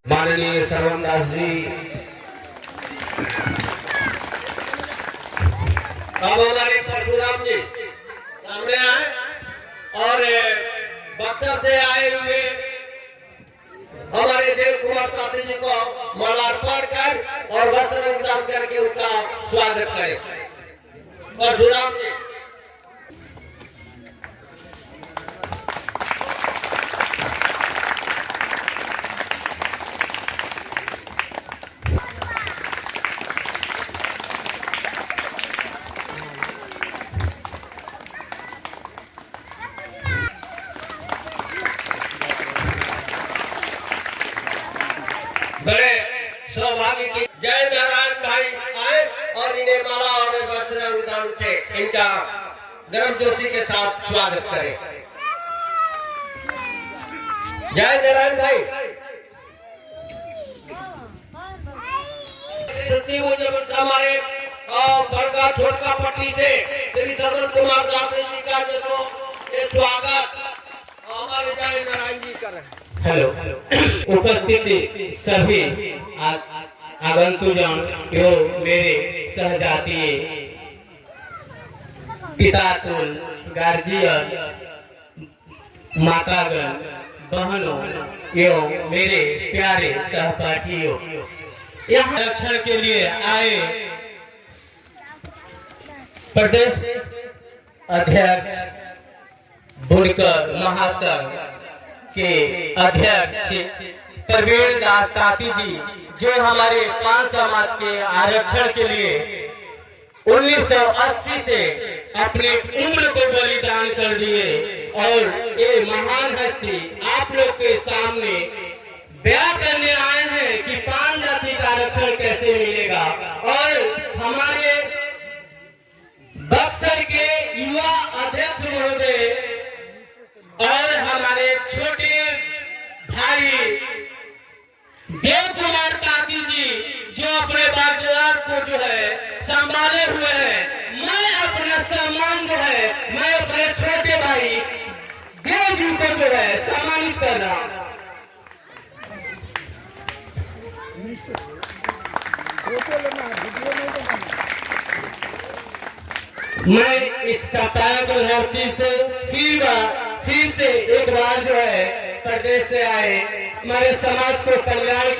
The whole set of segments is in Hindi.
माननीय श्रवण दास जी, अब हमारे परशुराम जी सामने आए और बक्सर से आए हुए हमारे देव कुमार ताती जी को मालार्पण कर और वस्त्र वितरण करके उनका स्वागत करें। परशुराम जी बड़े सौभाग्य की जय नारायण भाई आए और इन्हें माला और वस्त्र वितरण से इनका गर्मजोशी के साथ स्वागत करें। जय नारायण भाई। हमारे बड़का छोटका पट्टी से श्री श्रवण कुमार दास जी का जो स्वागत हमारे जय नारायण जी कर रहे हैं। हेलो, उपस्थित सभी आगंतुकजन एवं मेरे सहजातीय पितातुल गार्जियन मातागण बहनों एवं मेरे प्यारे सहपाठियों, यहाँ रक्षण के लिए आए प्रदेश अध्यक्ष बुनकर महासंघ के अध्यक्ष प्रवीण दास ताती जी, जो हमारे पांच समाज के आरक्षण के लिए 1980 से अपने उम्र को बलिदान कर दिए और ये महान हस्ती आप लोग के सामने बयां करने आए हैं कि पांच जाति का आरक्षण कैसे मिलेगा। और हमारे बक्सर के युवा अध्यक्ष महोदय और हमारे छोटे भाई देव कुमार ताती जी, जो अपने बाजार को जो है संभाले हुए हैं, मैं अपना सम्मान जो है मैं अपने छोटे भाई देव जी को जो है सम्मानित कर रहा हूं। मैं इस कपाल धरती से फिर से एक बार जो है प्रदेश से आए हमारे समाज को कल्याण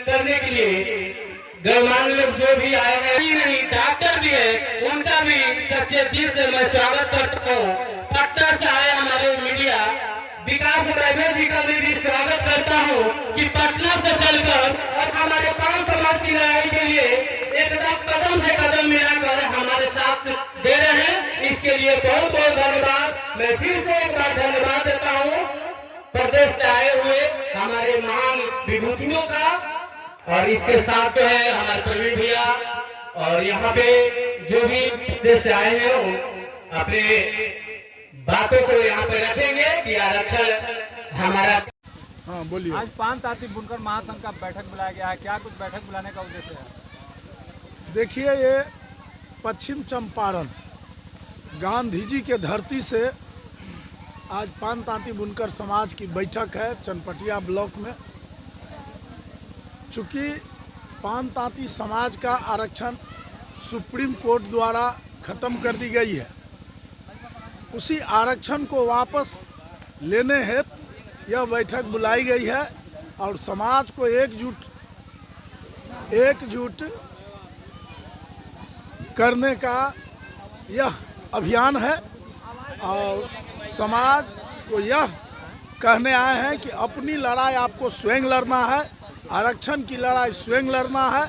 करने के लिए गणमान्य लोग जो भी आए हैं, नहीं डॉक्टर भी है, उनका भी सच्चे दिल से मैं स्वागत करता हूँ। पटना से आए हमारे मीडिया विकास वैभव जी का भी स्वागत करता हूँ कि पटना से चलकर और हमारे पांच समाज की लड़ाई के लिए एकदम कदम से कदम मिलाकर हमारे साथ दे रहे हैं। इसके लिए बहुत बहुत धन्यवाद। मैं फिर से एक बार धन्यवाद देता हूँ प्रदेश से आए हुए हमारे महान विभूतियों का, और इसके साथ जो है हमारे प्रवीण भैया, और यहाँ पे जो भी प्रदेश से आए हैं अपने बातों को यहाँ पे रखेंगे कि आरक्षण हमारा। हाँ बोलिए। आज पांच ताती बुनकर महासंघ का बैठक बुलाया गया है, क्या कुछ बैठक बुलाने का उद्देश्य है? देखिए, ये पश्चिम चंपारण गांधी जी के धरती से आज पान तांती बुनकर समाज की बैठक है चनपटिया ब्लॉक में। चूँकि पान तांती समाज का आरक्षण सुप्रीम कोर्ट द्वारा ख़त्म कर दी गई है, उसी आरक्षण को वापस लेने हेतु यह बैठक बुलाई गई है और समाज को एकजुट करने का यह अभियान है। और समाज को यह कहने आए हैं कि अपनी लड़ाई आपको स्वयं लड़ना है, आरक्षण की लड़ाई स्वयं लड़ना है।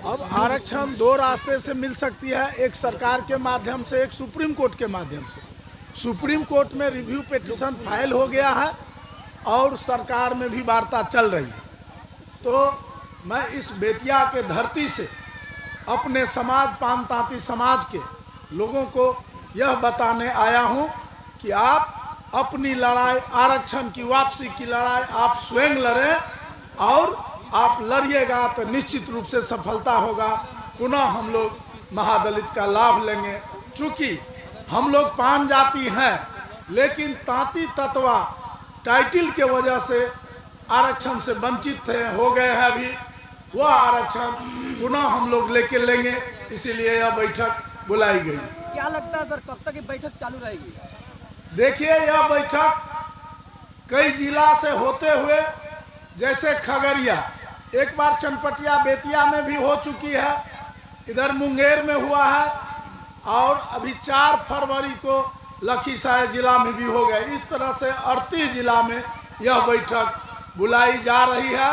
अब आरक्षण दो रास्ते से मिल सकती है, एक सरकार के माध्यम से, एक सुप्रीम कोर्ट के माध्यम से। सुप्रीम कोर्ट में रिव्यू पिटीशन फाइल हो गया है और सरकार में भी वार्ता चल रही है। तो मैं इस बेतिया के धरती से अपने समाज पान तांती समाज के लोगों को यह बताने आया हूं कि आप अपनी लड़ाई, आरक्षण की वापसी की लड़ाई आप स्वयं लड़ें और आप लड़िएगा तो निश्चित रूप से सफलता होगा। पुनः हम लोग महादलित का लाभ लेंगे। चूँकि हम लोग पांच जाति हैं, लेकिन तांती तत्वा टाइटिल के वजह से आरक्षण से वंचित थे, हो गए हैं अभी, वह आरक्षण पुनः हम लोग लेके लेंगे, इसीलिए यह बैठक बुलाई गई। क्या लगता है सर, कब तक ये बैठक चालू रहेगी? देखिए, यह बैठक कई जिला से होते हुए, जैसे खगड़िया, एक बार चनपटिया बेतिया में भी हो चुकी है, इधर मुंगेर में हुआ है, और अभी 4 फरवरी को लखीसराय जिला में भी हो गया। इस तरह से 38 जिला में यह बैठक बुलाई जा रही है,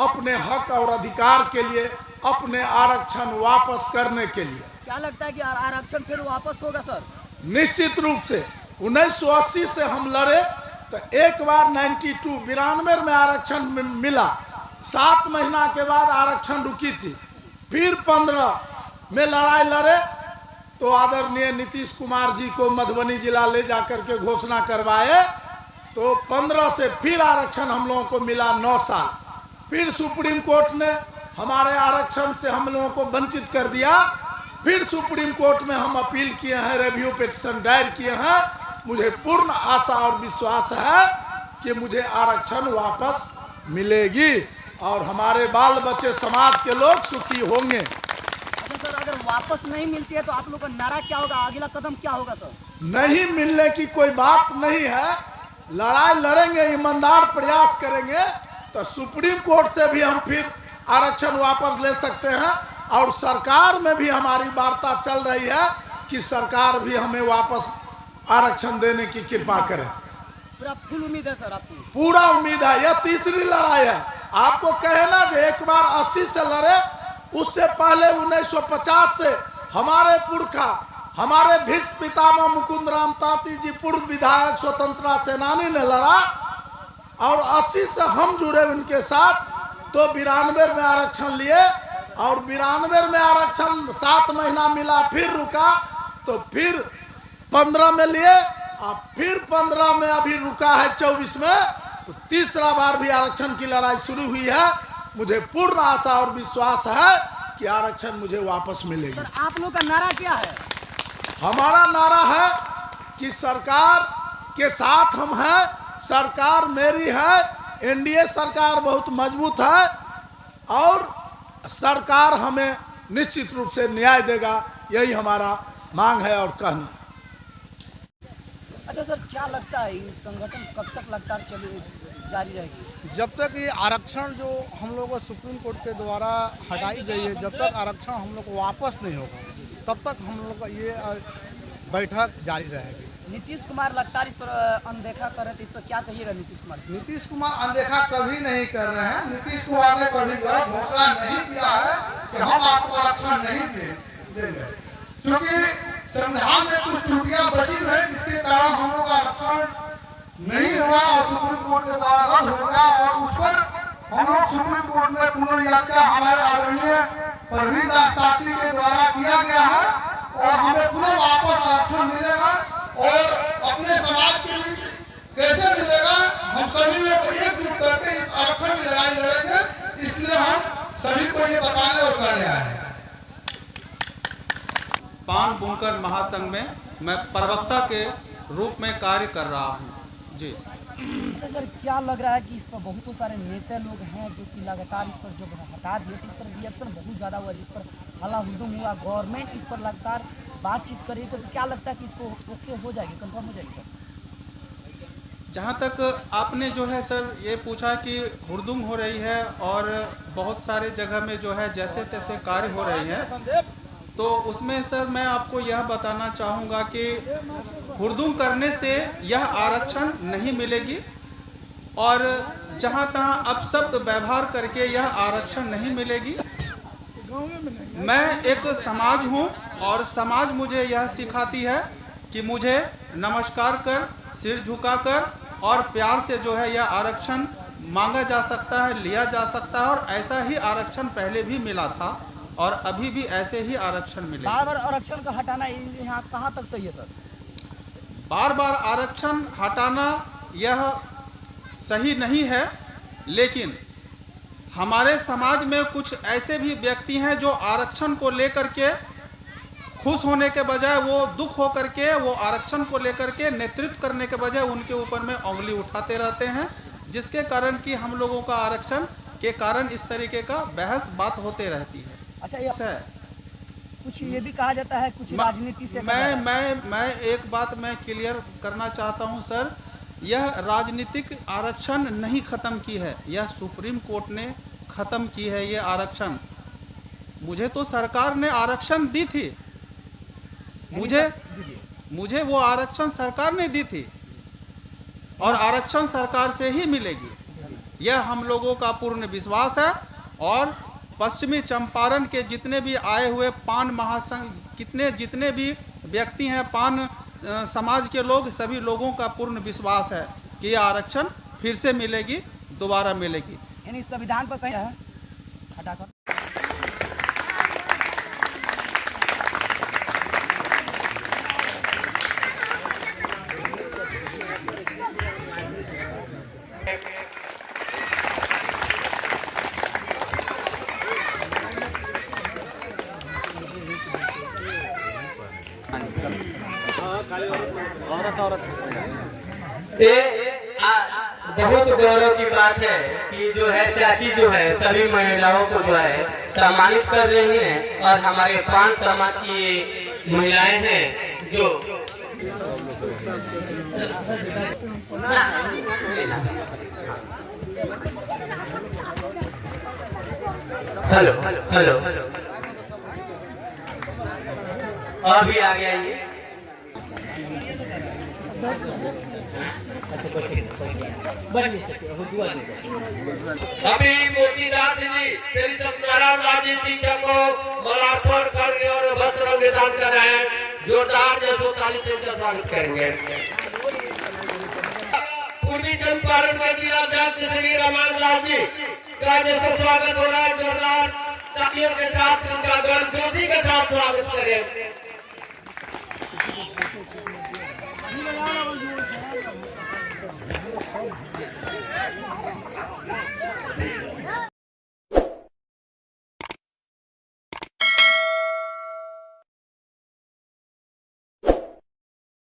अपने हक और अधिकार के लिए, अपने आरक्षण वापस करने के लिए। क्या लगता है कि आरक्षण फिर वापस होगा सर? निश्चित रूप से 1980 से हम लड़े तो एक बार 92 में आरक्षण मिला, 7 महीना के बाद आरक्षण रुकी थी, फिर 15 में लड़ाई लड़े तो आदरणीय नीतीश कुमार जी को मधुबनी जिला ले जाकर के घोषणा करवाए, तो 15 से फिर आरक्षण हम लोगों को मिला 9 साल। फिर सुप्रीम कोर्ट ने हमारे आरक्षण से हम लोगों को वंचित कर दिया, फिर सुप्रीम कोर्ट में हम अपील किए हैं, रिव्यू पिटीशन दायर किए हैं। मुझे पूर्ण आशा और विश्वास है कि मुझे आरक्षण वापस मिलेगी और हमारे बाल बच्चे समाज के लोग सुखी होंगे। अच्छा सर, अगर वापस नहीं मिलती है तो आप लोग का नारा क्या होगा, अगला कदम क्या होगा सर? नहीं मिलने की कोई बात नहीं है, लड़ाई लड़ेंगे, ईमानदार प्रयास करेंगे तो सुप्रीम कोर्ट से भी हम फिर आरक्षण वापस ले सकते हैं, और सरकार में भी हमारी वार्ता चल रही है कि सरकार भी हमें वापस आरक्षण देने की कृपा करे। पूरा फुल उम्मीद है सर आपको? पूरा उम्मीद है, यह तीसरी लड़ाई है। आपको कहे ना जो एक बार 80 से लड़े, उससे पहले 1950 से हमारे पुरखा, हमारे भीष्म पितामह मुकुंद राम तांती जी पूर्व विधायक स्वतंत्रता सेनानी ने लड़ा, और 80 से हम जुड़े उनके साथ, तो 92 में आरक्षण लिए, और 92 में आरक्षण 7 महीना मिला, फिर रुका, तो फिर 15 में लिए, और फिर 15 में अभी रुका है 24 में, तो तीसरा बार भी आरक्षण की लड़ाई शुरू हुई है। मुझे पूर्ण आशा और विश्वास है कि आरक्षण मुझे वापस मिलेगी। सर आप लोग का नारा क्या है? हमारा नारा है कि सरकार के साथ हम हैं, सरकार मेरी है, एनडीए सरकार बहुत मजबूत है, और सरकार हमें निश्चित रूप से न्याय देगा, यही हमारा मांग है और कहना। अच्छा सर, क्या लगता है ये संगठन कब तक लगातार जारी रहेगी? जब तक ये आरक्षण जो हम लोग को सुप्रीम कोर्ट के द्वारा हटाई गई है, जब तक आरक्षण हम लोग को वापस नहीं होगा, तब तक हम लोग का ये बैठक जारी रहेगी। नीतीश कुमार लगातार इस पर अनदेखा कर रहे थे, इस पर क्या कहिएगा नीतीश कुमार? नीतीश कुमार अनदेखा कभी नहीं कर रहे हैं। नीतीश कुमार ने कभी घोषणा नहीं किया है कि हम आपको आरक्षण नहीं देंगे, क्योंकि संविधान में कुछ त्रुटियां बची हुई है, जिसके कारण हम लोग का आरक्षण नहीं हुआ और सुप्रीम कोर्ट के द्वारा रद्द हो गया, और उस पर हम लोग सुप्रीम कोर्ट में पुनर्याचिका हमारे आदरणीय परवीन दास तांती के द्वारा किया गया है, और हमें पुनः वापस आरक्षण मिलेगा। और अपने समाज के बीच कैसे मिलेगा, हम सभी लोग एकजुट करके इस आरक्षण की लड़ाई लड़ेंगे, इसलिए हम सभी को ये बताने और कहने आए हैं। पान बुनकर महासंघ में मैं प्रवक्ता के रूप में कार्य कर रहा हूँ जी। अच्छा सर, क्या लग रहा है कि इस पर बहुत सारे नेता लोग हैं जो कि लगातार इस पर जो हटा दिए, इस पर रिएक्शन बहुत ज़्यादा हुआ, जिस पर हल्ला हुड़दुम हुआ, गवर्नमेंट इस पर लगातार बातचीत कर रही है, तो क्या लगता है कि इसको ओके हो जाएगी, कंफर्म हो जाएगी सर? जहाँ तक आपने जो है सर ये पूछा कि हुड़दुम हो रही है और बहुत सारे जगह में जो है जैसे तैसे कार्य हो रही है, तो उसमें सर मैं आपको यह बताना चाहूँगा कि हुड़दुम करने से यह आरक्षण नहीं मिलेगी, और जहाँ तहाँ अपशब्द व्यवहार करके यह आरक्षण नहीं मिलेगी। मैं एक समाज हूँ और समाज मुझे यह सिखाती है कि मुझे नमस्कार कर, सिर झुकाकर और प्यार से जो है यह आरक्षण मांगा जा सकता है, लिया जा सकता है, और ऐसा ही आरक्षण पहले भी मिला था और अभी भी ऐसे ही आरक्षण मिलेगा। बार बार आरक्षण का हटाना यहाँ कहाँ तक सही है सर? बार बार आरक्षण हटाना यह सही नहीं है, लेकिन हमारे समाज में कुछ ऐसे भी व्यक्ति हैं जो आरक्षण को लेकर के खुश होने के बजाय वो दुख होकर के वो आरक्षण को लेकर के नेतृत्व करने के बजाय उनके ऊपर में उंगली उठाते रहते हैं, जिसके कारण कि हम लोगों का आरक्षण के कारण इस तरीके का बहस बात होते रहती है। अच्छा, ये है कुछ ये भी कहा जाता है कुछ राजनीति से मैं एक बात मैं क्लियर करना चाहता हूं सर, यह राजनीतिक आरक्षण नहीं खत्म की है, यह सुप्रीम कोर्ट ने खत्म की है ये आरक्षण। मुझे तो सरकार ने आरक्षण दी थी, मुझे वो आरक्षण सरकार ने दी थी और आरक्षण सरकार से ही मिलेगी, यह हम लोगों का पूर्ण विश्वास है। और पश्चिमी चंपारण के जितने भी आए हुए पान महासंघ जितने भी व्यक्ति हैं, पान समाज के लोग, सभी लोगों का पूर्ण विश्वास है कि यह आरक्षण फिर से मिलेगी, दोबारा मिलेगी। यानी संविधान पर कहीं है हटाकर बहुत गौरव की बात है कि जो है चाची जो है सभी महिलाओं को जो है सम्मानित कर रही हैं और हमारे 5 समाज की ये महिलाएं हैं जो हेलो और भी आगे आइए। अभी मोतीदास जी श्री सत्यनारायण राजी शिक्षक को मालार्पण करके और वस्त्र निदान कर रहे हैं, जोरदार 240 से स्वागत करेंगे। पूर्वी चंपारण के जिला अध्यक्ष श्री रमान दास जी का जैसे स्वागत हो रहा है, जोरदार तालियों के साथ उनका गर्म जोशी के साथ स्वागत करें।